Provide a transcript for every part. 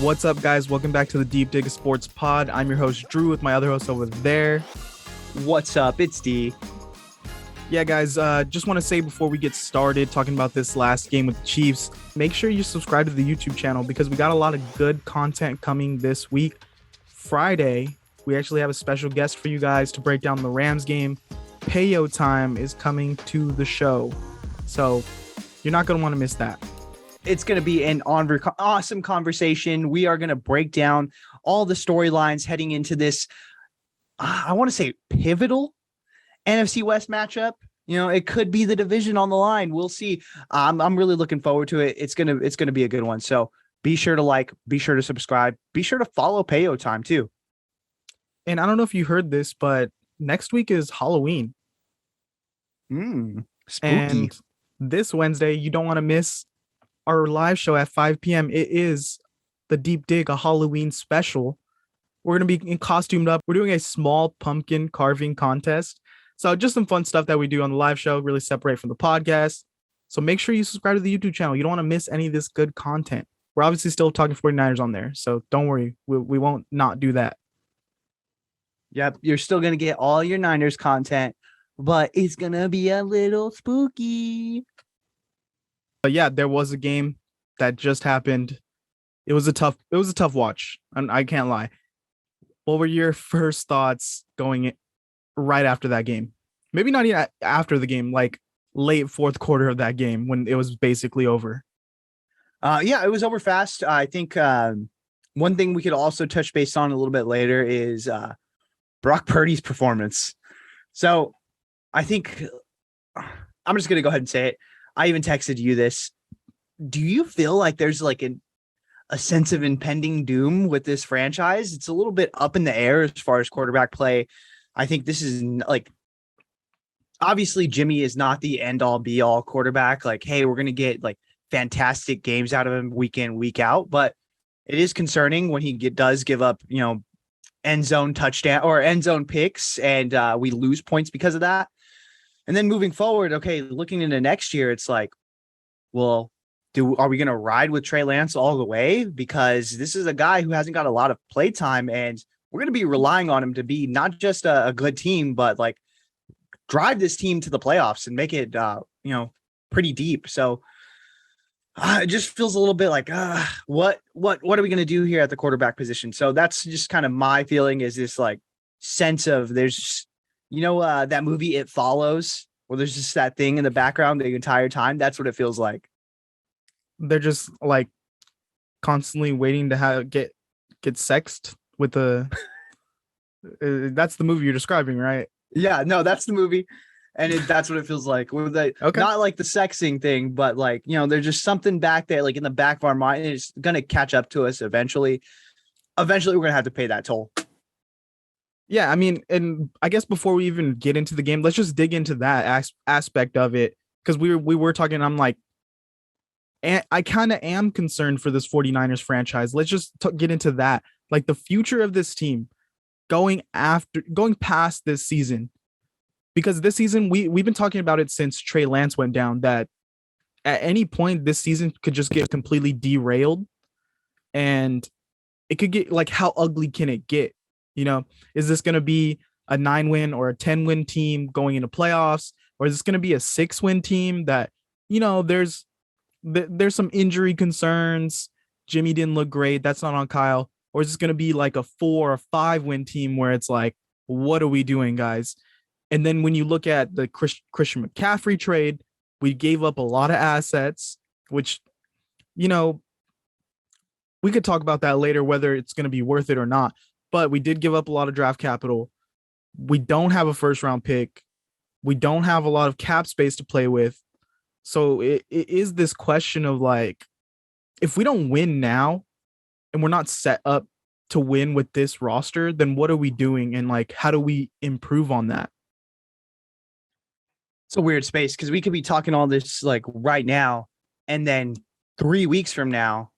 What's up, guys? Welcome back to the Deep Dig Sports Pod. I'm your host, Drew, with my other host over there. What's up? It's D. Yeah, guys, just want to say before we get started talking about this last game with the Chiefs, make sure you subscribe to the YouTube channel because we got a lot of good content coming this week. Friday, we actually have a special guest for you guys to break down the Rams game. Payo time is coming to the show, so you're not going to want to miss that. It's going to be an awesome conversation. We are going to break down all the storylines heading into this, I want to say, pivotal NFC West matchup. You know, it could be the division on the line. We'll see. I'm really looking forward to it. It's gonna be a good one. So be sure to like, be sure to subscribe, be sure to follow Payo Time too. And I don't know if you heard this, but next week is Halloween. Spooky. And this Wednesday, you don't want to miss our live show at 5 p.m. It is the Deep Dig, a Halloween special. We're going to be costumed up. We're doing a small pumpkin carving contest. So just some fun stuff that we do on the live show, really separate from the podcast. So make sure you subscribe to the YouTube channel. You don't want to miss any of this good content. We're obviously still talking 49ers on there, so don't worry. We won't not do that. Yep, you're still going to get all your Niners content, but it's going to be a little spooky. But yeah, there was a game that just happened. It was a tough watch, and I can't lie. What were your first thoughts going right after that game? Maybe not even after the game, like late fourth quarter of that game when it was basically over. Yeah, it was over fast. I think one thing we could also touch base on a little bit later is Brock Purdy's performance. So I think I'm just going to go ahead and say it. I even texted you this. Do you feel like there's like a sense of impending doom with this franchise? It's a little bit up in the air as far as quarterback play. I think this is like, obviously Jimmy is not the end all be all quarterback. Like, hey, we're going to get like fantastic games out of him week in, week out. But it is concerning when he does give up, end zone touchdown or end zone picks and we lose points because of that. And then moving forward, okay, looking into next year, it's like, well, are we going to ride with Trey Lance all the way? Because this is a guy who hasn't got a lot of play time, and we're going to be relying on him to be not just a good team, but like drive this team to the playoffs and make it, pretty deep. So it just feels a little bit like, what are we going to do here at the quarterback position? So that's just kind of my feeling, is this like sense of there's, that movie It Follows, where there's just that thing in the background the entire time. That's what it feels like. They're just like constantly waiting to get sexed with the. That's the movie you're describing, right? Yeah, no, that's the movie, and that's what it feels like. With not like the sexing thing, but like there's just something back there, like in the back of our mind, and it's gonna catch up to us eventually. Eventually, we're gonna have to pay that toll. Yeah, I mean, and I guess before we even get into the game, let's just dig into that aspect of it, because we were talking. I'm like, and I kind of am concerned for this 49ers franchise. Let's just get into that, like the future of this team going past this season, because this season we've been talking about it since Trey Lance went down, that at any point this season could just get completely derailed, and it could get like, how ugly can it get? Is this going to be a 9-win or a 10-win team going into playoffs? Or is this going to be a 6-win team that, there's some injury concerns. Jimmy didn't look great. That's not on Kyle. Or is this going to be like a 4 or 5-win team where it's like, what are we doing, guys? And then when you look at the Christian McCaffrey trade, we gave up a lot of assets, which, we could talk about that later, whether it's going to be worth it or not. But we did give up a lot of draft capital. We don't have a first round pick. We don't have a lot of cap space to play with. So it is this question of like, if we don't win now and we're not set up to win with this roster, then what are we doing? And like, how do we improve on that? It's a weird space, because we could be talking all this like right now, and then 3 weeks from now,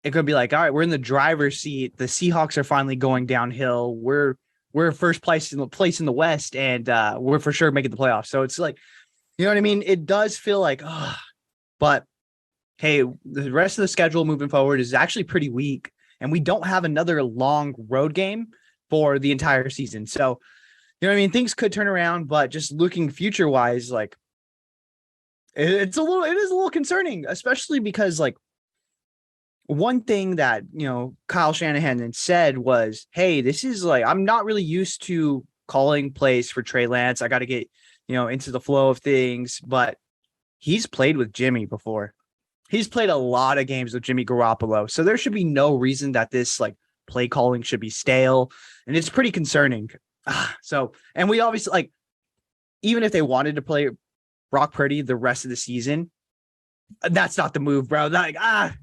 it could be like, all right, we're in the driver's seat. The Seahawks are finally going downhill. We're first place in the West, and we're for sure making the playoffs. So it's like, you know what I mean? It does feel like, but hey, the rest of the schedule moving forward is actually pretty weak, and we don't have another long road game for the entire season. So, you know what I mean? Things could turn around, but just looking future wise, like it is a little concerning, especially because like one thing that, Kyle Shanahan had said was, hey, this is like, I'm not really used to calling plays for Trey Lance. I got to get, into the flow of things, but he's played with Jimmy before. He's played a lot of games with Jimmy Garoppolo. So there should be no reason that this like play calling should be stale. And it's pretty concerning. So, and we obviously like, even if they wanted to play Brock Purdy the rest of the season, that's not the move, bro. Like,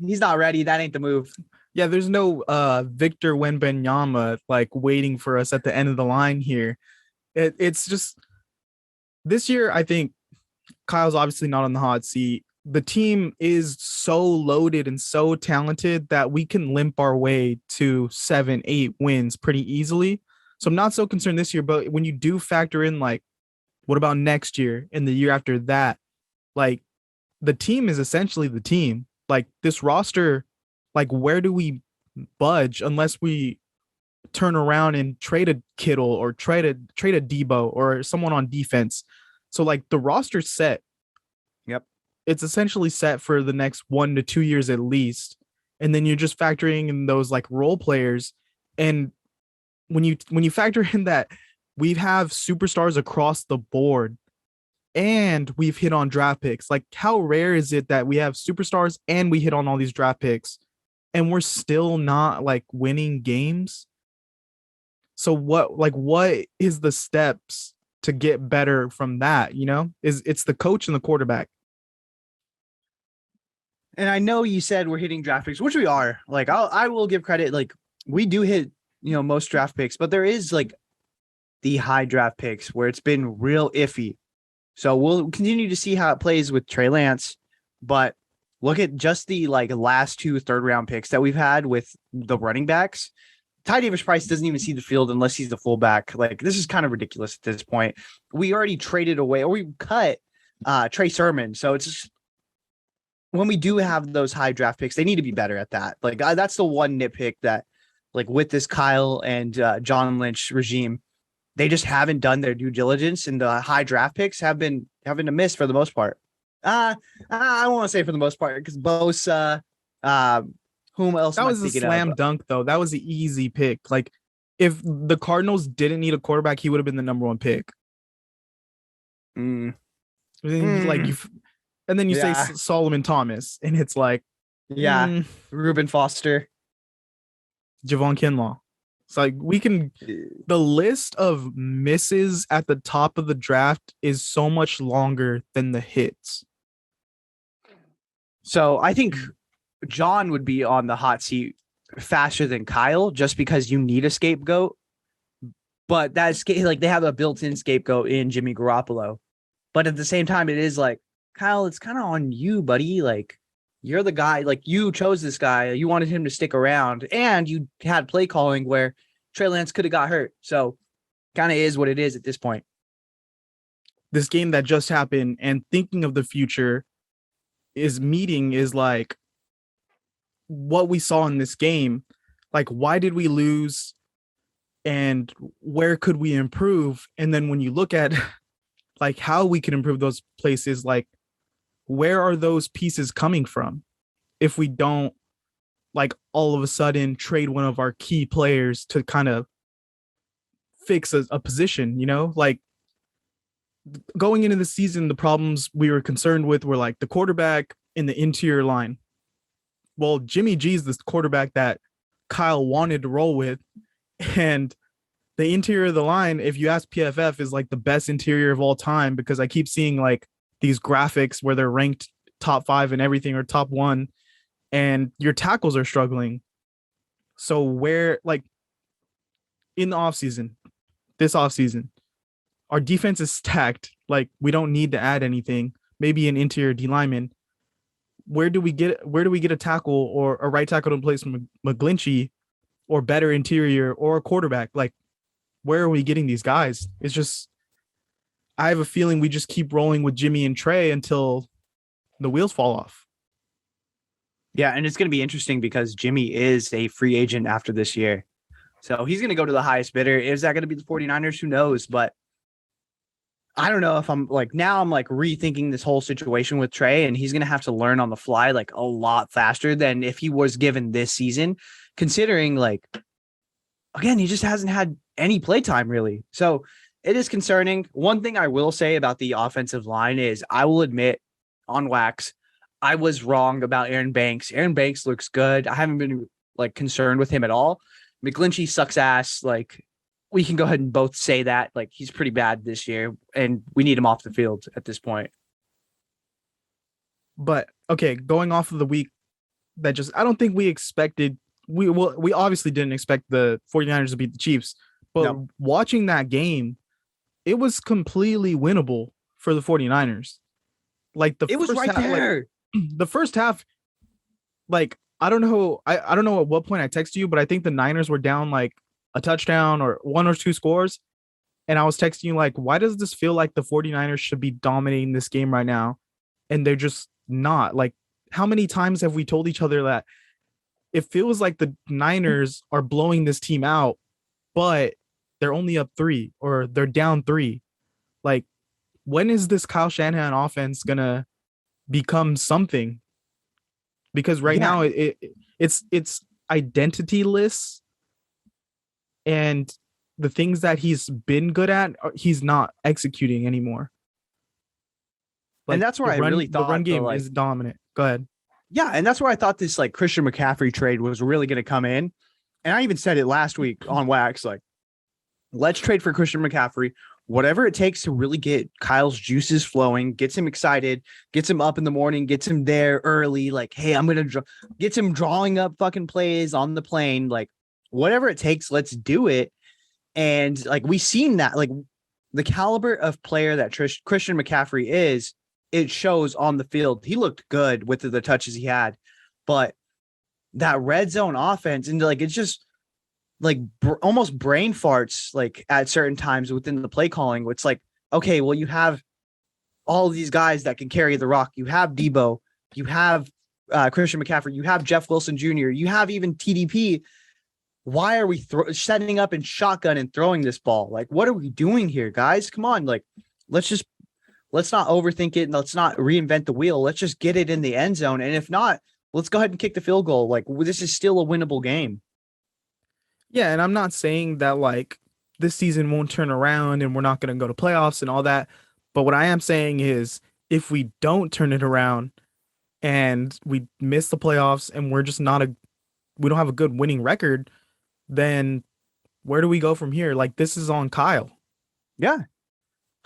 he's not ready. That ain't the move. Yeah, there's no Victor Wembanyama like waiting for us at the end of the line here. It's just this year, I think Kyle's obviously not on the hot seat. The team is so loaded and so talented that we can limp our way to 7-8 wins pretty easily. So I'm not so concerned this year, but when you do factor in like, what about next year and the year after that? Like the team is essentially the team. Like this roster, like where do we budge unless we turn around and trade a Kittle or trade a Debo or someone on defense? So like the roster's set. Yep. It's essentially set for the next 1 to 2 years at least. And then you're just factoring in those like role players. And when you factor in that we have superstars across the board and we've hit on draft picks, like how rare is it that we have superstars and we hit on all these draft picks and we're still not like winning games? So what is the steps to get better from that? It's the coach and the quarterback. And I know you said we're hitting draft picks, which we are. Like I will give credit. Like we do hit, most draft picks, but there is like the high draft picks where it's been real iffy. So we'll continue to see how it plays with Trey Lance, but look at just the like last 2 third-round picks that we've had with the running backs. Ty Davis-Price doesn't even see the field unless he's the fullback. Like this is kind of ridiculous at this point. We already traded away or we cut Trey Sermon. So it's just, when we do have those high draft picks, they need to be better at that. Like that's the one nitpick that like with this Kyle and John Lynch regime, they just haven't done their due diligence, and the high draft picks have been having to miss for the most part. I don't want to say for the most part because Bosa, whom else? That was a slam dunk, though. That was the easy pick. Like, if the Cardinals didn't need a quarterback, he would have been the number 1 pick. Like you, and then you say Solomon Thomas, and it's like, Reuben Foster, Javon Kinlaw. It's like the list of misses at the top of the draft is so much longer than the hits. So I think John would be on the hot seat faster than Kyle just because you need a scapegoat. But that's like they have a built-in scapegoat in Jimmy Garoppolo. But at the same time, it is like, Kyle, it's kind of on you, buddy. Like you're the guy, like you chose this guy. You wanted him to stick around and you had play calling where Trey Lance could have got hurt. So kind of is what it is at this point. This game that just happened and thinking of the future is like what we saw in this game. Like, why did we lose and where could we improve? And then when you look at like how we can improve those places, like where are those pieces coming from? If we don't like all of a sudden trade one of our key players to kind of fix a position, like going into the season, the problems we were concerned with were like the quarterback and the interior line. Well, Jimmy G's the quarterback that Kyle wanted to roll with. And the interior of the line, if you ask PFF, is like the best interior of all time because I keep seeing like these graphics where they're ranked top 5 and everything or top 1 and your tackles are struggling. So where like in the this offseason, our defense is stacked. Like we don't need to add anything. Maybe an interior D lineman. Where do we get a tackle or a right tackle to place McGlinchey or better interior or a quarterback? Like where are we getting these guys? It's just, I have a feeling we just keep rolling with Jimmy and Trey until the wheels fall off. Yeah, and it's going to be interesting because Jimmy is a free agent after this year. So he's going to go to the highest bidder. Is that going to be the 49ers? Who knows? But I don't know if I'm like now I'm like rethinking this whole situation with Trey, and he's going to have to learn on the fly like a lot faster than if he was given this season, considering like, again, he just hasn't had any play time really. So it is concerning. One thing I will say about the offensive line is I will admit on wax, I was wrong about Aaron Banks. Aaron Banks looks good. I haven't been like concerned with him at all. McGlinchey sucks ass. Like we can go ahead and both say that. Like he's pretty bad this year, and we need him off the field at this point. But okay, going off of the week that just I don't think we expected we obviously didn't expect the 49ers to beat the Chiefs, but No. watching that game, it was completely winnable for the 49ers. Like It was right there. The first half, like I don't know, I don't know at what point I texted you, but I think the Niners were down like a touchdown or one or two scores. And I was texting you like, why does this feel like the 49ers should be dominating this game right now? And they're just not. Like, how many times have we told each other that it feels like the Niners are blowing this team out, but they're only up 3 or they're down 3? Like, when is this Kyle Shanahan offense gonna become something? Because right now it's identityless, and the things that he's been good at, he's not executing anymore. Like, and that's where I really thought the run game is dominant. Go ahead. Yeah, and that's where I thought this like Christian McCaffrey trade was really going to come in. And I even said it last week on Wax, like, let's trade for Christian McCaffrey. Whatever it takes to really get Kyle's juices flowing, gets him excited, gets him up in the morning, gets him there early. Like, hey, I'm going to get him drawing up fucking plays on the plane. Like, whatever it takes, let's do it. And like, we've seen that, like the caliber of player that Christian McCaffrey is, it shows on the field. He looked good with the touches he had, but that red zone offense and like, it's just like almost brain farts, like at certain times within the play calling. It's like, okay, well, you have all of these guys that can carry the rock. You have Debo, you have Christian McCaffrey, you have Jeff Wilson Jr., you have even TDP. Why are we setting up in shotgun and throwing this ball? Like, what are we doing here, guys? Come on. Like, let's not overthink it. And let's not reinvent the wheel. Let's just get it in the end zone. And if not, let's go ahead and kick the field goal. Like, this is still a winnable game. Yeah. And I'm not saying that like this season won't turn around and we're not going to go to playoffs and all that. But what I am saying is if we don't turn it around and we miss the playoffs and we're just we don't have a good winning record, then where do we go from here? Like, this is on Kyle. Yeah,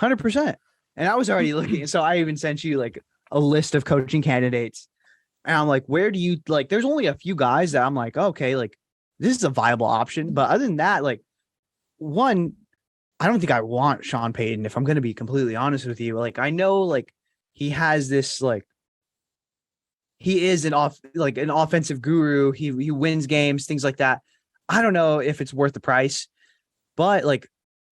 100%. And I was already looking. So I even sent you like a list of coaching candidates. And I'm like, where do you like, there's only a few guys that I'm like, okay, like this is a viable option. But other than that, like one, I don't think I want Sean Payton, if I'm going to be completely honest with you. Like, I know like he has this, like, he is an offensive guru. He wins games, things like that. I don't know if it's worth the price, but like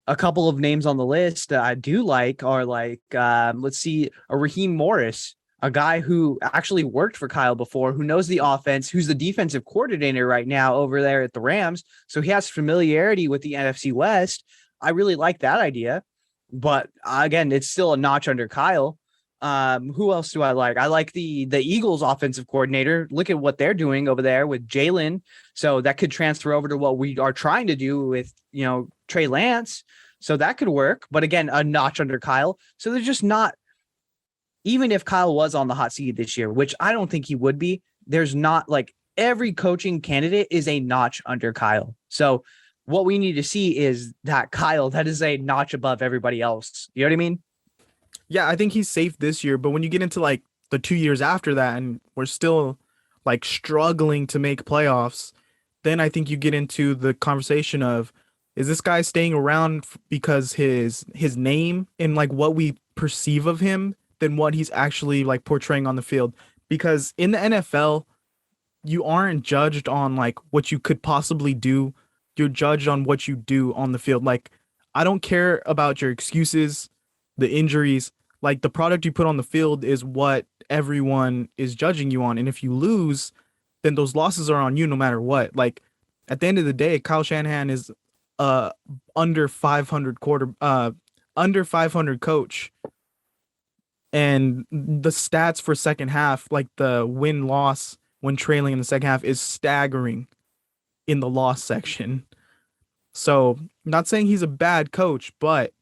a couple of names on the list that I do like are like, let's see, a Raheem Morris, a guy who actually worked for Kyle before, who knows the offense, who's the defensive coordinator right now over there at the Rams. So he has familiarity with the NFC West. I really like that idea, but again, it's still a notch under Kyle. Who else do I like? I like the Eagles offensive coordinator. Look at what they're doing over there with Jalen. So that could transfer over to what we are trying to do with, Trey Lance. So that could work. But again, a notch under Kyle. So they're just not, even if Kyle was on the hot seat this year, which I don't think he would be, there's not like every coaching candidate is a notch under Kyle. So what we need to see is that Kyle, that is a notch above everybody else. You know what I mean? Yeah, I think he's safe this year, but when you get into like the 2 years after that and we're still like struggling to make playoffs, then I think you get into the conversation of, is this guy staying around because his name and like what we perceive of him than what he's actually like portraying on the field? Because in the NFL, you aren't judged on like what you could possibly do. You're judged on what you do on the field. Like, I don't care about your excuses, the injuries. Like, the product you put on the field is what everyone is judging you on. And if you lose, then those losses are on you no matter what. Like at the end of the day, Kyle Shanahan is uh under 500 under 500 coach, and the stats for second half, like the win loss when trailing in the second half, is staggering in the loss section. So, not saying he's a bad coach, but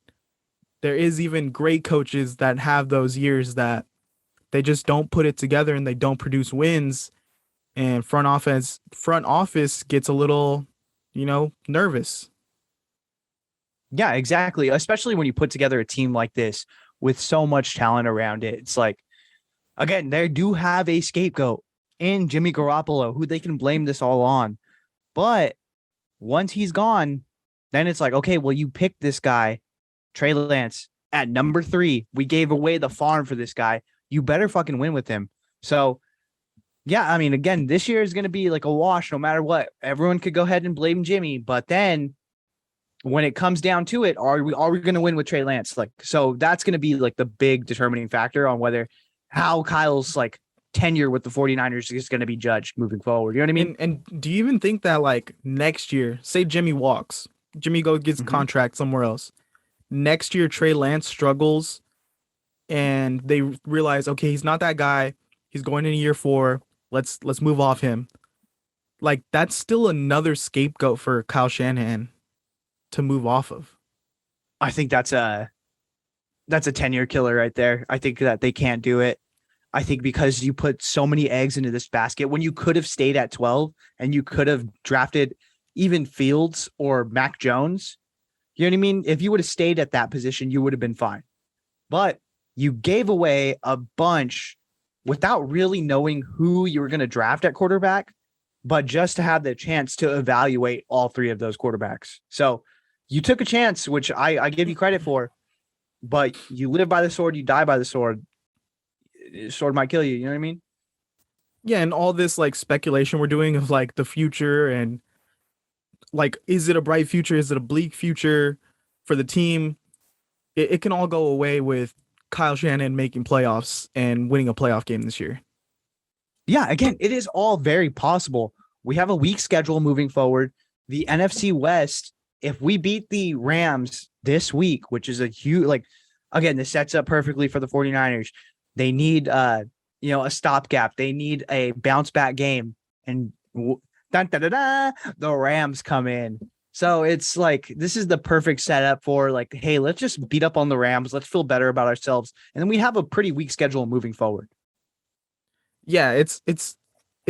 there is even great coaches that have those years that they just don't put it together and they don't produce wins, and front office gets a little, nervous. Yeah, exactly. Especially when you put together a team like this with so much talent around it. It's like, again, they do have a scapegoat in Jimmy Garoppolo, who they can blame this all on. But once he's gone, then it's like, okay, well, you picked this guy, Trey Lance, at number 3. We gave away the farm for this guy. You better fucking win with him. So, yeah, I mean, again, this year is going to be like a wash no matter what. Everyone could go ahead and blame Jimmy, but then when it comes down to it, are we going to win with Trey Lance? Like, so that's going to be like the big determining factor on how Kyle's like tenure with the 49ers is going to be judged moving forward. You know what I mean? And do you even think that like next year, say Jimmy gets a contract somewhere else. Next year, Trey Lance struggles and they realize, okay, he's not that guy. He's going into year 4. Let's move off him. Like that's still another scapegoat for Kyle Shanahan to move off of. I think that's a tenure killer right there. I think that they can't do it. I think because you put so many eggs into this basket when you could have stayed at 12 and you could have drafted even Fields or Mac Jones. You know what I mean? If you would have stayed at that position, you would have been fine. But you gave away a bunch without really knowing who you were going to draft at quarterback, but just to have the chance to evaluate all 3 of those quarterbacks. So you took a chance, which I give you credit for, but you live by the sword, you die by the sword. Sword might kill you. You know what I mean? Yeah, and all this like speculation we're doing of like the future and like, is it a bright future? Is it a bleak future for the team? It can all go away with Kyle Shanahan making playoffs and winning a playoff game this year. Yeah, again, it is all very possible. We have a weak schedule moving forward. The NFC West, if we beat the Rams this week, which is a huge, like, again, this sets up perfectly for the 49ers. They need, a stopgap. They need a bounce back game. And the Rams come in. So it's like, this is the perfect setup for like, hey, let's just beat up on the Rams. Let's feel better about ourselves. And then we have a pretty weak schedule moving forward. Yeah, it's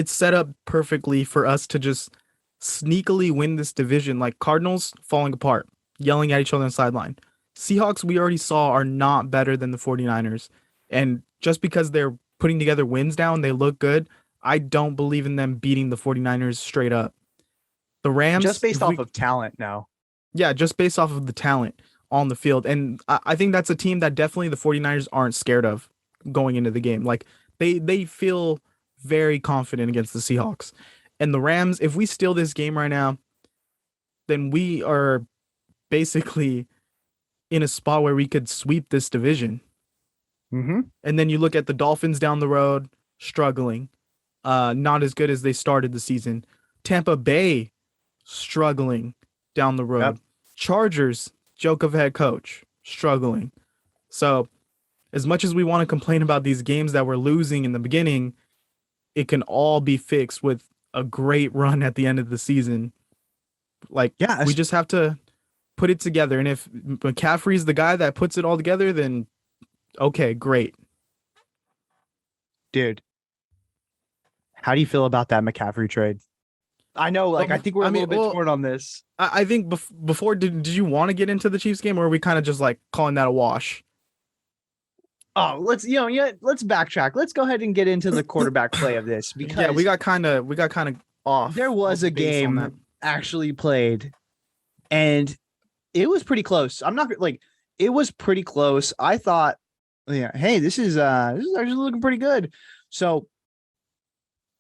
set up perfectly for us to just sneakily win this division. Like Cardinals falling apart, yelling at each other on the sideline. Seahawks, we already saw, are not better than the 49ers. And just because they're putting together wins now and they look good, I don't believe in them beating the 49ers straight up. The Rams, just based off of talent now. Yeah, just based off of the talent on the field. And I think that's a team that definitely the 49ers aren't scared of going into the game. Like they feel very confident against the Seahawks. And the Rams, if we steal this game right now, then we are basically in a spot where we could sweep this division. Mm-hmm. And then you look at the Dolphins down the road, struggling, not as good as they started the season. Tampa Bay, struggling down the road. Yep. Chargers, joke of head coach, struggling. So as much as we want to complain about these games that we're losing in the beginning, it can all be fixed with a great run at the end of the season. Like, yeah, we just have to put it together. And if McCaffrey's the guy that puts it all together, then okay, great. Dude, how do you feel about that McCaffrey trade? I know, like, I think we're a little bit torn on this. I think before, did you want to get into the Chiefs game, or are we kind of just like calling that a wash? Oh, let's backtrack. Let's go ahead and get into the quarterback play of this, because we got kind of off. There was a game actually played, and it was pretty close. It was pretty close. I thought, yeah, hey, this is actually looking pretty good. So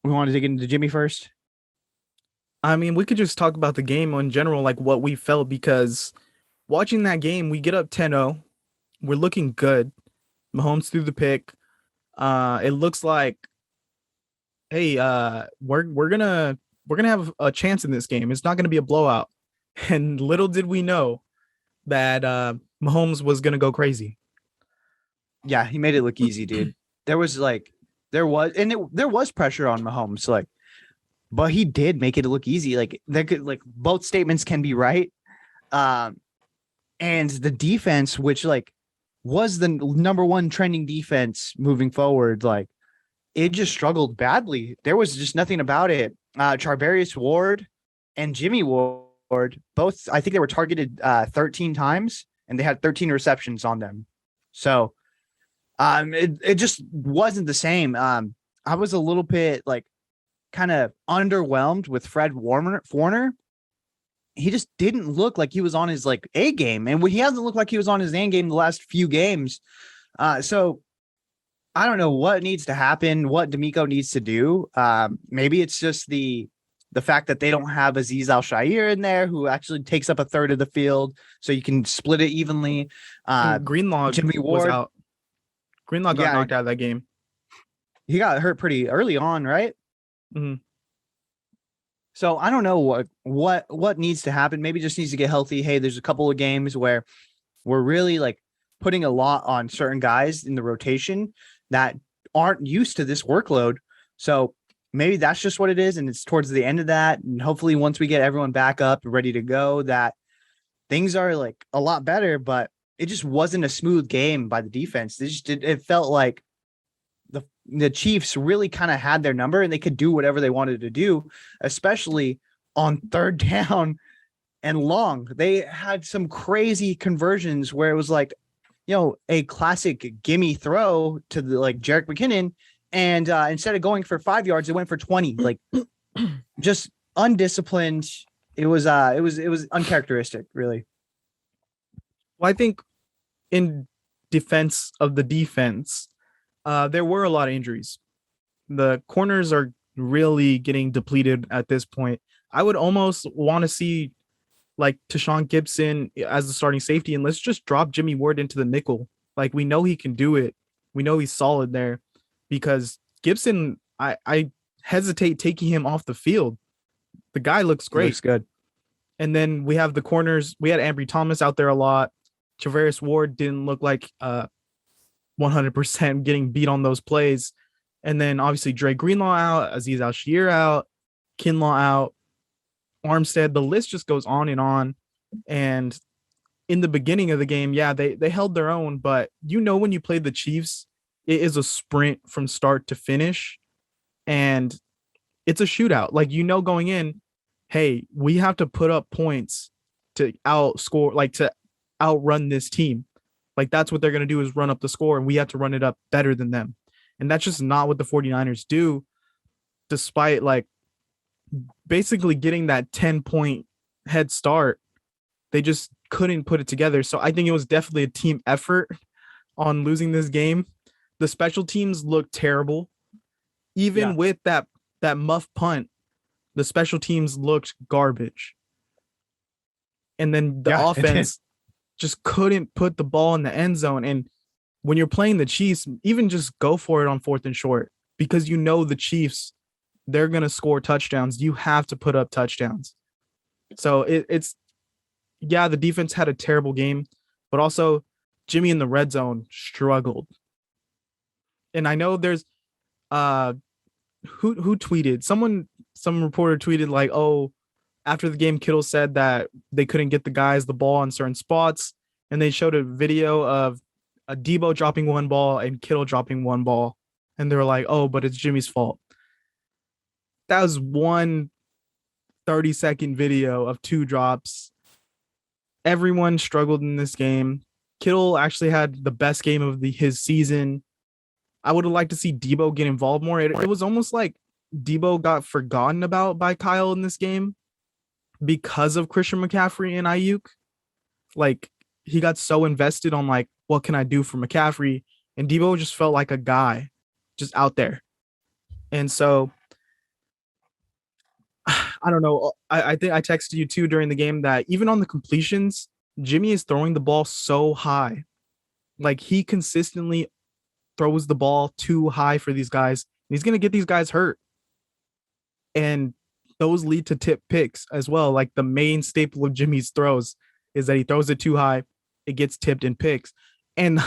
we want to dig into Jimmy first. I mean, we could just talk about the game in general, like what we felt, because watching that game, we get up 10-0. We're looking good. Mahomes threw the pick. It looks like hey, we're gonna have a chance in this game. It's not gonna be a blowout. And little did we know that Mahomes was gonna go crazy. Yeah, he made it look easy, dude. There was like there was pressure on Mahomes, like, but he did make it look easy. Like there could like both statements can be right. Um, and the defense, which like was the number one trending defense moving forward, like it just struggled badly. There was just nothing about it. Charvarius Ward and Jimmy Ward, both I think they were targeted 13 times and they had 13 receptions on them. So it just wasn't the same. I was a little bit like kind of underwhelmed with Fred Warner. He just didn't look like he was on his like A game, and he hasn't looked like he was on his A game the last few games. So I don't know what needs to happen, what D'Amico needs to do. Maybe it's just the fact that they don't have Azeez Al-Shaair in there, who actually takes up a third of the field, so you can split it evenly. Greenlaw Jimmy Ward was out. Greenlaw got knocked out of that game. He got hurt pretty early on, right? Mm-hmm. So I don't know what needs to happen. Maybe just needs to get healthy. Hey, there's a couple of games where we're really like putting a lot on certain guys in the rotation that aren't used to this workload. So maybe that's just what it is. And it's towards the end of that. And hopefully once we get everyone back up and ready to go, that things are like a lot better, but it just wasn't a smooth game by the defense. It felt like the Chiefs really kind of had their number and they could do whatever they wanted to do, especially on third down and long. They had some crazy conversions where it was like, a classic gimme throw to the like Jerick McKinnon. And instead of going for 5 yards, it went for 20, like just undisciplined. It was uncharacteristic, really. Well, I think in defense of the defense, there were a lot of injuries. The corners are really getting depleted at this point. I would almost want to see like Tashawn Gibson as the starting safety, and let's just drop Jimmy Ward into the nickel. Like we know he can do it. We know he's solid there, because Gibson, I hesitate taking him off the field. The guy looks great. Looks good. And then we have the corners. We had Ambry Thomas out there a lot. Charvarius Ward didn't look like 100% getting beat on those plays. And then obviously Dre Greenlaw out, Azeez Al-Shaair out, Kinlaw out, Armstead. The list just goes on and on. And in the beginning of the game, yeah, they held their own, but when you play the Chiefs, it is a sprint from start to finish, and it's a shootout. Like, going in, hey, we have to put up points to outscore, like to outrun this team. Like that's what they're going to do, is run up the score, and we have to run it up better than them. And that's just not what the 49ers do, despite like basically getting that 10-point head start. They just couldn't put it together. So I think it was definitely a team effort on losing this game. The special teams looked terrible. Even with that muff punt, the special teams looked garbage. And then the offense just couldn't put the ball in the end zone. And when you're playing the Chiefs, even just go for it on 4th and short, because the Chiefs, they're going to score touchdowns. You have to put up touchdowns. So it's the defense had a terrible game, but also Jimmy in the red zone struggled. And I know there's who tweeted, some reporter tweeted like, oh, after the game, Kittle said that they couldn't get the guys the ball in certain spots. And they showed a video of a Debo dropping one ball and Kittle dropping one ball. And they were like, oh, but it's Jimmy's fault. That was one 30-second video of 2 drops. Everyone struggled in this game. Kittle actually had the best game of his season. I would have liked to see Debo get involved more. It was almost like Debo got forgotten about by Kyle in this game because of Christian McCaffrey and Ayuk. Like, he got so invested on like, what can I do for McCaffrey? And Debo just felt like a guy just out there. And so I don't know. I think I texted you too during the game that even on the completions, Jimmy is throwing the ball so high. Like, he consistently throws the ball too high for these guys. He's going to get these guys hurt. and those lead to tip picks as well. Like the main staple of Jimmy's throws is that he throws it too high, it gets tipped in picks. And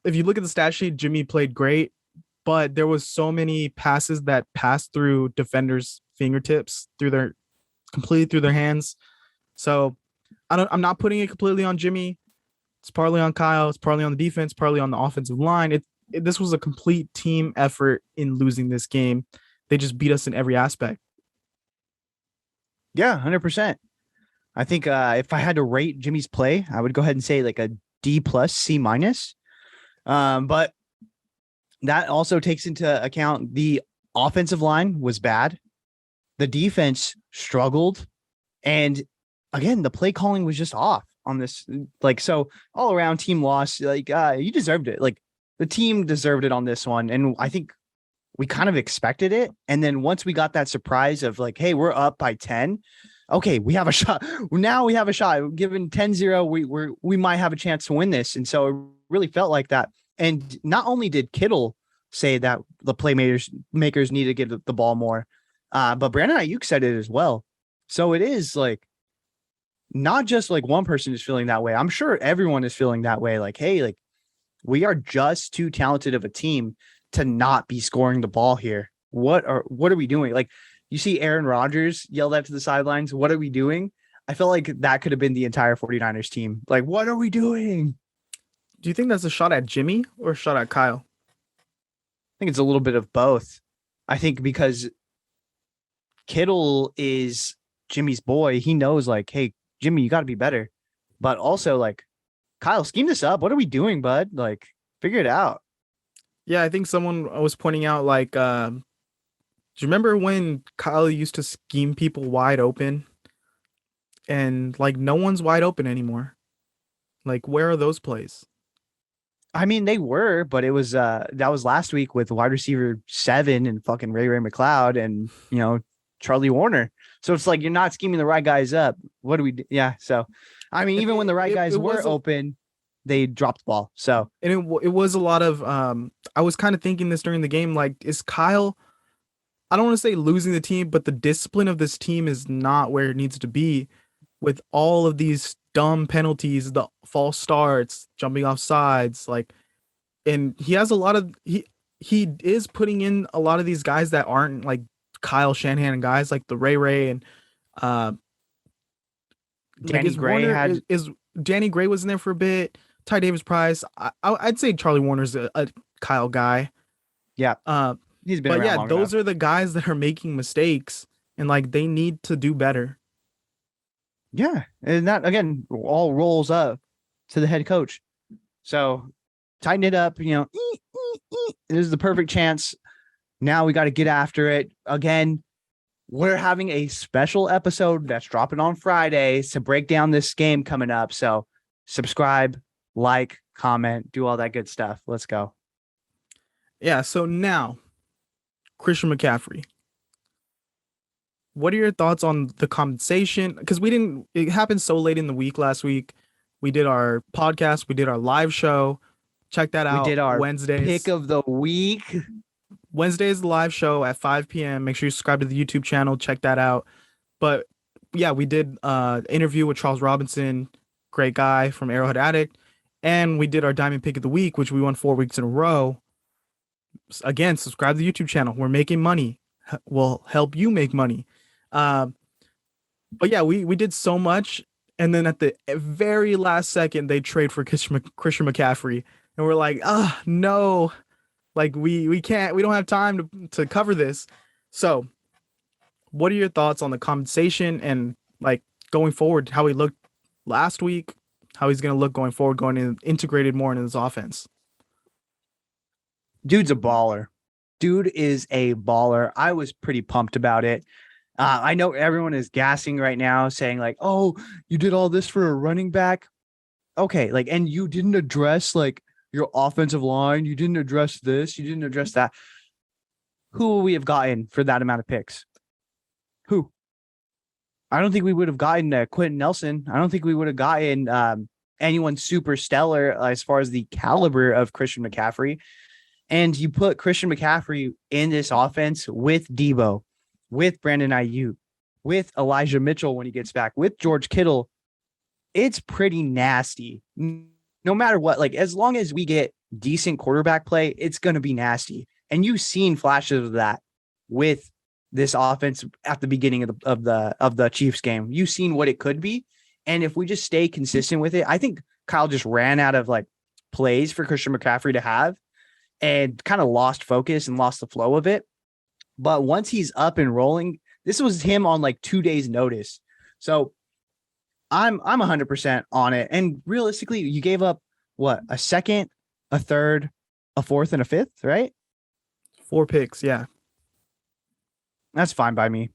if you look at the stat sheet, Jimmy played great, but there was so many passes that passed through defenders' fingertips, completely through their hands. So I'm not putting it completely on Jimmy. It's partly on Kyle. It's partly on the defense, partly on the offensive line. This was a complete team effort in losing this game. They just beat us in every aspect. Yeah, 100%. I think if I had to rate Jimmy's play, I would go ahead and say like a D+, C-. But that also takes into account the offensive line was bad. The defense struggled. And again, the play calling was just off on this. Like, so all around team loss, like you deserved it. Like the team deserved it on this one. And I think we kind of expected it. And then once we got that surprise of like, hey, we're up by 10. Okay, we have a shot. Now we have a shot. Given 10-0, we might have a chance to win this. And so it really felt like that. And not only did Kittle say that the playmakers need to get the ball more, but Brandon Ayuk said it as well. So it is like not just like one person is feeling that way. I'm sure everyone is feeling that way. Like, hey, like we are just too talented of a team to not be scoring the ball here. What are we doing? Like you see Aaron Rodgers yelled out to the sidelines. What are we doing? I feel like that could have been the entire 49ers team. Like, what are we doing? Do you think that's a shot at Jimmy or a shot at Kyle? I think it's a little bit of both. I think because Kittle is Jimmy's boy. He knows like, hey, Jimmy, you got to be better. But also like, Kyle, scheme this up. What are we doing, bud? Like, figure it out. Yeah, I think someone was pointing out like, do you remember when Kyle used to scheme people wide open? And like no one's wide open anymore. Like, where are those plays? I mean, they were, but it was that was last week with wide receiver 7 and fucking Ray McLeod and Charlie Warner. So it's like you're not scheming the right guys up. What do we do? Yeah. So I mean, even when the right guys were open, they dropped the ball. So and it was a lot of I was kind of thinking this during the game, like, is Kyle, I don't want to say losing the team, but the discipline of this team is not where it needs to be with all of these dumb penalties, the false starts, jumping off sides, like, and he has a lot of he is putting in a lot of these guys that aren't like Kyle Shanahan and guys like the Ray and Danny Gray Danny Gray was in there for a bit. Ty Davis Price. I'd say Charlie Warner's a Kyle guy. Yeah. He's been but around yeah, long those enough. are the guys that are making mistakes and like they need to do better. Yeah. And that again all rolls up to the head coach. So tighten it up, This is the perfect chance. Now we got to get after it. Again, we're having a special episode that's dropping on Friday to break down this game coming up. So subscribe, like, comment, do all that good stuff. Let's go. Yeah, so now, Christian McCaffrey. What are your thoughts on the compensation? Because it happened so late in the week last week. We did our podcast, we did our live show. Check that out. We did our Wednesdays. Pick of the week. Wednesday is the live show at 5 p.m. Make sure you subscribe to the YouTube channel. Check that out. But yeah, we did interview with Charles Robinson, great guy from Arrowhead Addict. And we did our Diamond Pick of the Week, which we won 4 weeks in a row. Again, subscribe to the YouTube channel. We're making money. We'll help you make money. But yeah, we did so much. And then at the very last second, they trade for Christian McCaffrey. And we're like, no. Like we can't, we don't have time to cover this. So what are your thoughts on the compensation and like going forward, how he looked last week, how he's going to look going forward, integrated more into this offense? Dude's a baller. Dude is a baller. I was pretty pumped about it. I know everyone is gassing right now saying like, oh, you did all this for a running back. Okay. Like, and you didn't address like your offensive line. You didn't address this. You didn't address that. Who will we have gotten for that amount of picks? Who? I don't think we would have gotten Quentin Nelson. I don't think we would have gotten anyone super stellar as far as the caliber of Christian McCaffrey. And you put Christian McCaffrey in this offense with Debo. with Brandon Ayuk, with Elijah Mitchell when he gets back, with George Kittle, it's pretty nasty. No matter what, like as long as we get decent quarterback play, it's going to be nasty. And you've seen flashes of that with this offense at the beginning of the Chiefs game. You've seen what it could be. And if we just stay consistent with it, I think Kyle just ran out of like plays for Christian McCaffrey to have and kind of lost focus and lost the flow of it. But once he's up and rolling, this was him on like 2 days notice. So I'm 100% on it. And realistically, you gave up what, a second, a third, a fourth, and a fifth, right? 4 picks. Yeah. That's fine by me.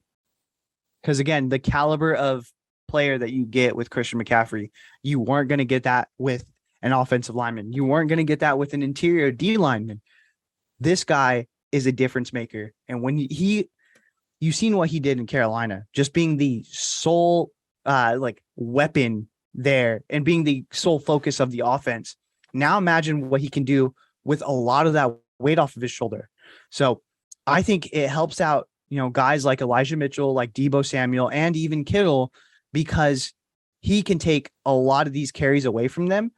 Because again, the caliber of player that you get with Christian McCaffrey, you weren't going to get that with an offensive lineman. You weren't going to get that with an interior D lineman. This guy is a difference maker. And when you've seen what he did in Carolina, just being the sole like weapon there and being the sole focus of the offense. Now imagine what he can do with a lot of that weight off of his shoulder. So I think it helps out, guys like Elijah Mitchell, like Deebo Samuel, and even Kittle, because he can take a lot of these carries away from them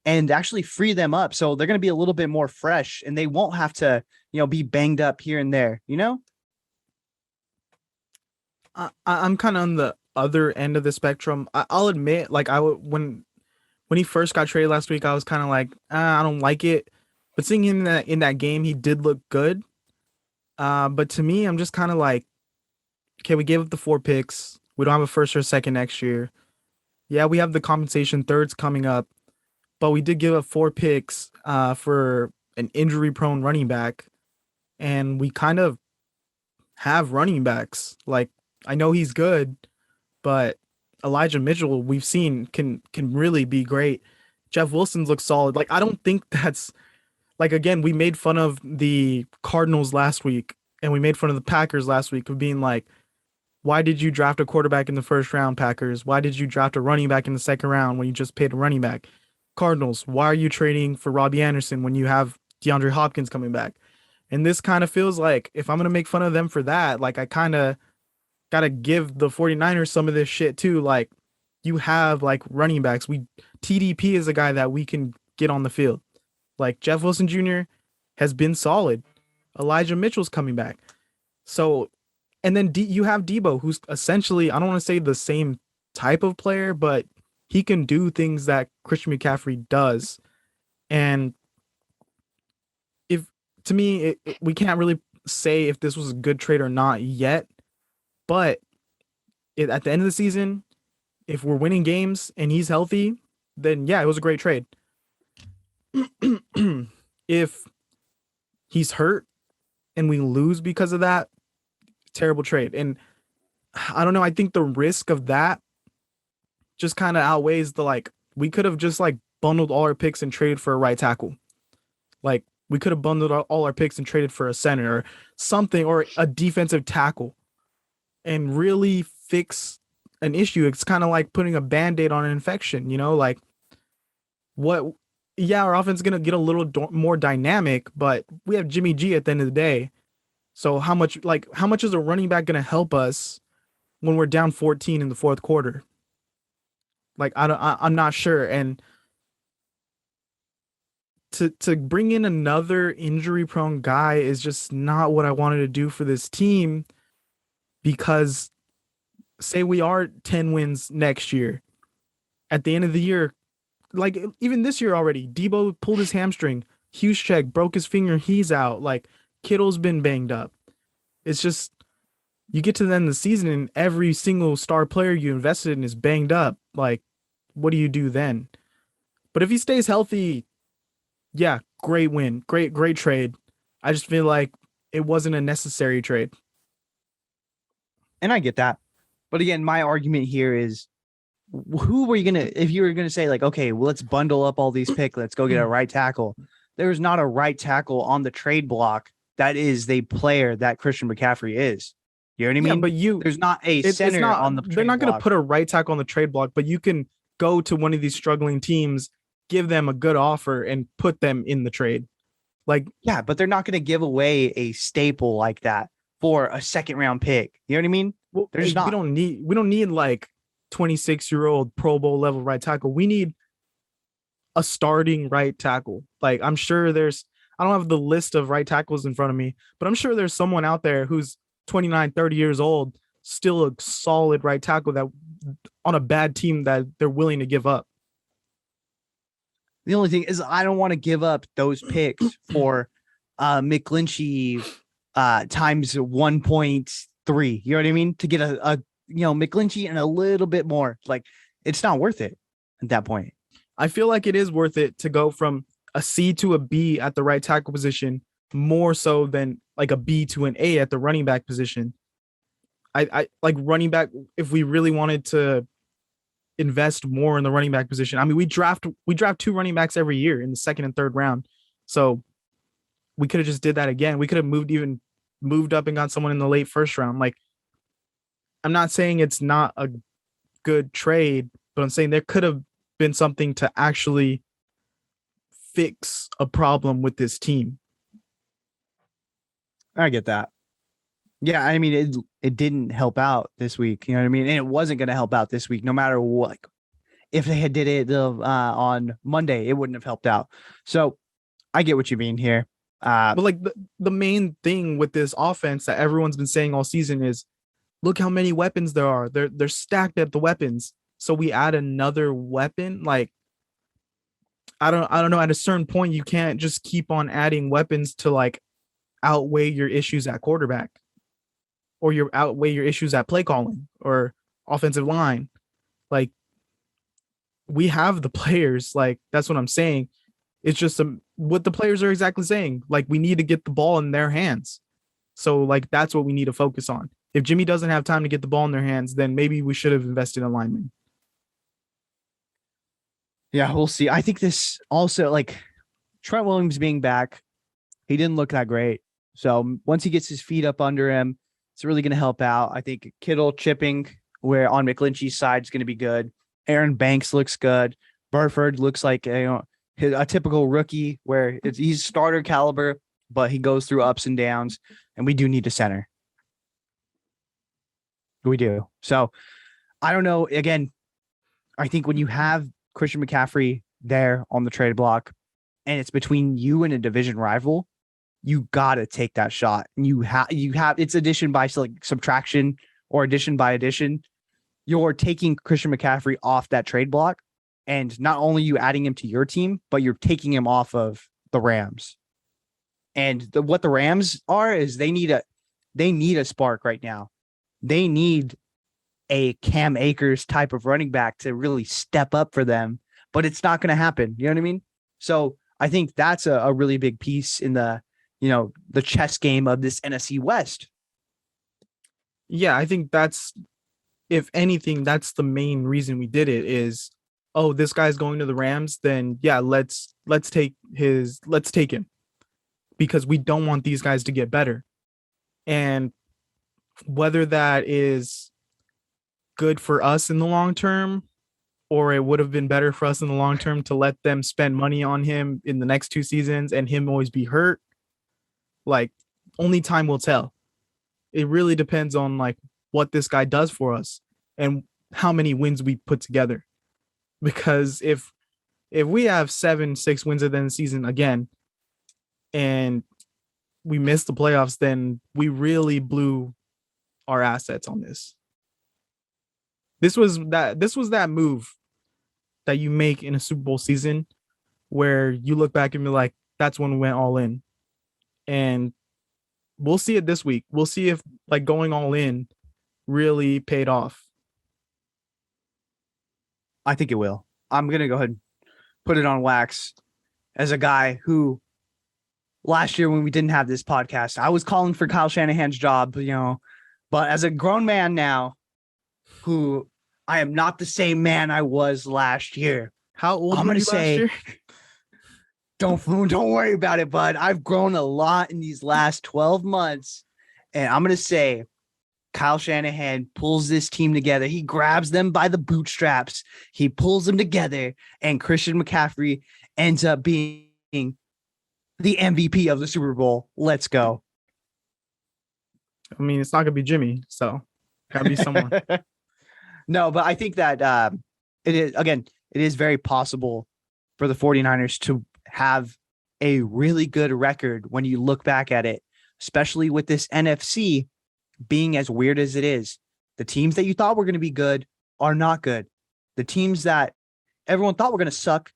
and actually free them up. So they're going to be a little bit more fresh and they won't have to, be banged up here and there, I'm kind of on the other end of the spectrum. I'll admit, like when he first got traded last week, I was kind of like, I don't like it. But seeing him in that game, he did look good. But to me, I'm just kind of like, okay, we gave up the 4 picks. We don't have a first or a second next year. Yeah, we have the compensation thirds coming up, but we did give up 4 picks for an injury-prone running back, and we kind of have running backs. Like, I know he's good, but Elijah Mitchell, we've seen can really be great. Jeff Wilson looks solid. Like, I don't think that's like, again, we made fun of the Cardinals last week and we made fun of the Packers last week of being like, why did you draft a quarterback in the first round, Packers? Why did you draft a running back in the second round when you just paid a running back? Cardinals, why are you trading for Robbie Anderson when you have DeAndre Hopkins coming back? And this kind of feels like, if I'm going to make fun of them for that, like I kind of got to give the 49ers some of this shit too. Like, you have like running backs. TDP is a guy that we can get on the field. Like, Jeff Wilson Jr. has been solid. Elijah Mitchell's coming back. So, and then you have Deebo, who's essentially, I don't want to say the same type of player, but he can do things that Christian McCaffrey does. And to me, we can't really say if this was a good trade or not yet. But at the end of the season, if we're winning games and he's healthy, then yeah, it was a great trade. If he's hurt and we lose because of that, terrible trade. And I don't know, I think the risk of that just kind of outweighs we could have just bundled all our picks and traded for a right tackle. Like, we could have bundled all our picks and traded for a center or something, or a defensive tackle, and really fix an issue. It's kind of like putting a Band-Aid on an infection, our offense is going to get a little more dynamic, but we have Jimmy G at the end of the day. So how much is a running back going to help us when we're down 14 in the fourth quarter? I'm not sure. And to bring in another injury-prone guy is just not what I wanted to do for this team, because say we are 10 wins next year, at the end of the year, even this year already, Deebo pulled his hamstring, Juszczyk broke his finger, he's out, Kittle's been banged up. It's just, you get to the end of the season and every single star player you invested in is banged up. What do you do then? But if he stays healthy, yeah, great win. Great trade. I just feel like it wasn't a necessary trade. And I get that. But again, my argument here is, who were you going to, if you were going to say okay, well, let's bundle up all these picks, let's go get a right tackle. There's not a right tackle on the trade block that is the player that Christian McCaffrey is. You know what I mean? But there's not a center on the trade block. They're not going to put a right tackle on the trade block, but you can go to one of these struggling teams, give them a good offer, and put them in the trade. Yeah, but they're not going to give away a staple like that for a second round pick. You know what I mean? Well, There's not. We don't need like 26-year-old Pro Bowl level right tackle. We need a starting right tackle. Like I'm sure I don't have the list of right tackles in front of me, but I'm sure there's someone out there who's 29, 30 years old, still a solid right tackle that on a bad team that they're willing to give up. The only thing is I don't want to give up those picks for McGlinchey times 1.3. You know what I mean? To get a McGlinchey and a little bit more. Like, it's not worth it at that point. I feel like it is worth it to go from a C to a B at the right tackle position more so than like a B to an A at the running back position. I like running back. If we really wanted to invest more in the running back position, I mean, we draft 2 running backs every year in the second and third round. So we could have just did that again. We could have moved up and got someone in the late first round. Like, I'm not saying it's not a good trade, but I'm saying there could have been something to actually fix a problem with this team. I get that. Yeah, I mean, it didn't help out this week. You know what I mean? And it wasn't going to help out this week, no matter what. Like, if they had did it on Monday, it wouldn't have helped out. So I get what you mean here. But like the main thing with this offense that everyone's been saying all season is, look how many weapons there are. They're stacked at the weapons. So we add another weapon. Like, I don't know. At a certain point, you can't just keep on adding weapons to like outweigh your issues at quarterback, or outweigh your issues at play calling or offensive line. Like, we have the players. Like, that's what I'm saying. It's just what the players are exactly saying. Like, we need to get the ball in their hands. So like, that's what we need to focus on. If Jimmy doesn't have time to get the ball in their hands, then maybe we should have invested in linemen. Yeah, we'll see. I think this also, like, Trent Williams being back, he didn't look that great. So once he gets his feet up under him, it's really going to help out. I think Kittle chipping where on McGlinchey's side is going to be good. Aaron Banks looks good. Burford looks like a typical rookie where he's starter caliber, but he goes through ups and downs, and we do need a center. We do. So I don't know. Again, I think when you have Christian McCaffrey there on the trade block and it's between you and a division rival, you got to take that shot. And you have it's addition by subtraction or addition by addition. You're taking Christian McCaffrey off that trade block, and not only you adding him to your team, but you're taking him off of the Rams. And what the Rams are is they need a spark right now. They need a Cam Akers type of running back to really step up for them, but it's not going to happen. You know what I mean? So I think that's a really big piece in the chess game of this NFC West. Yeah, I think that's, if anything, that's the main reason we did it is, oh, this guy's going to the Rams, then yeah, let's take him, because we don't want these guys to get better. And whether that is good for us in the long term, or it would have been better for us in the long term to let them spend money on him in the next 2 seasons and him always be hurt, like, only time will tell. It really depends on like what this guy does for us and how many wins we put together. Because if we have 7-6 wins at the end of the season again and we miss the playoffs, then we really blew our assets on this. This was that move that you make in a Super Bowl season where you look back and be like, that's when we went all in. And we'll see it this week. We'll see if like going all in really paid off. I think it will. I'm going to go ahead and put it on wax as a guy who last year when we didn't have this podcast, I was calling for Kyle Shanahan's job, but as a grown man now who I am not the same man I was last year. How old were you last year? Don't worry about it, bud. I've grown a lot in these last 12 months, and I'm going to say Kyle Shanahan pulls this team together. He grabs them by the bootstraps. He pulls them together, and Christian McCaffrey ends up being the MVP of the Super Bowl. Let's go. I mean, it's not gonna be Jimmy, so gotta be someone. No, but I think that it is very possible for the 49ers to have a really good record when you look back at it, especially with this NFC being as weird as it is. The teams that you thought were going to be good are not good. The teams that everyone thought were going to suck,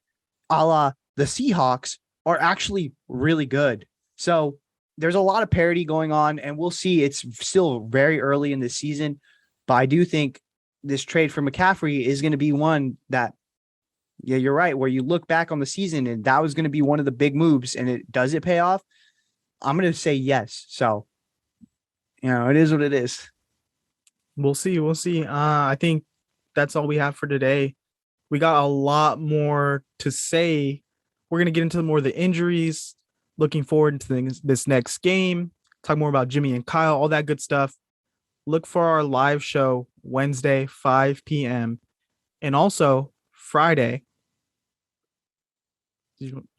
a la the Seahawks, are actually really good. So there's a lot of parity going on, and we'll see. It's still very early in the season, but I do think this trade for McCaffrey is going to be one that, yeah, you're right, where you look back on the season and that was going to be one of the big moves, and does it pay off? I'm going to say yes. So, it is what it is. We'll see. We'll see. I think that's all we have for today. We got a lot more to say. We're going to get into more of the injuries. Looking forward to this next game. Talk more about Jimmy and Kyle, all that good stuff. Look for our live show Wednesday, 5 p.m. And also Friday.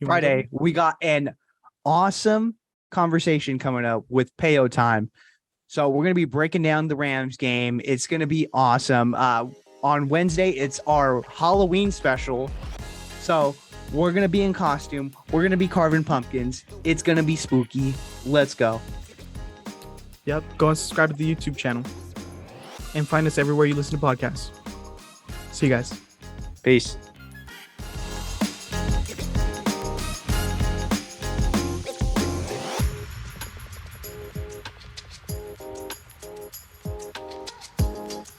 Friday, we got an awesome conversation coming up with Payo Time. So we're going to be breaking down the Rams game. It's going to be awesome. On Wednesday, it's our Halloween special. So we're going to be in costume. We're going to be carving pumpkins. It's going to be spooky. Let's go. Yep. Go and subscribe to the YouTube channel and find us everywhere you listen to podcasts. See you guys. Peace.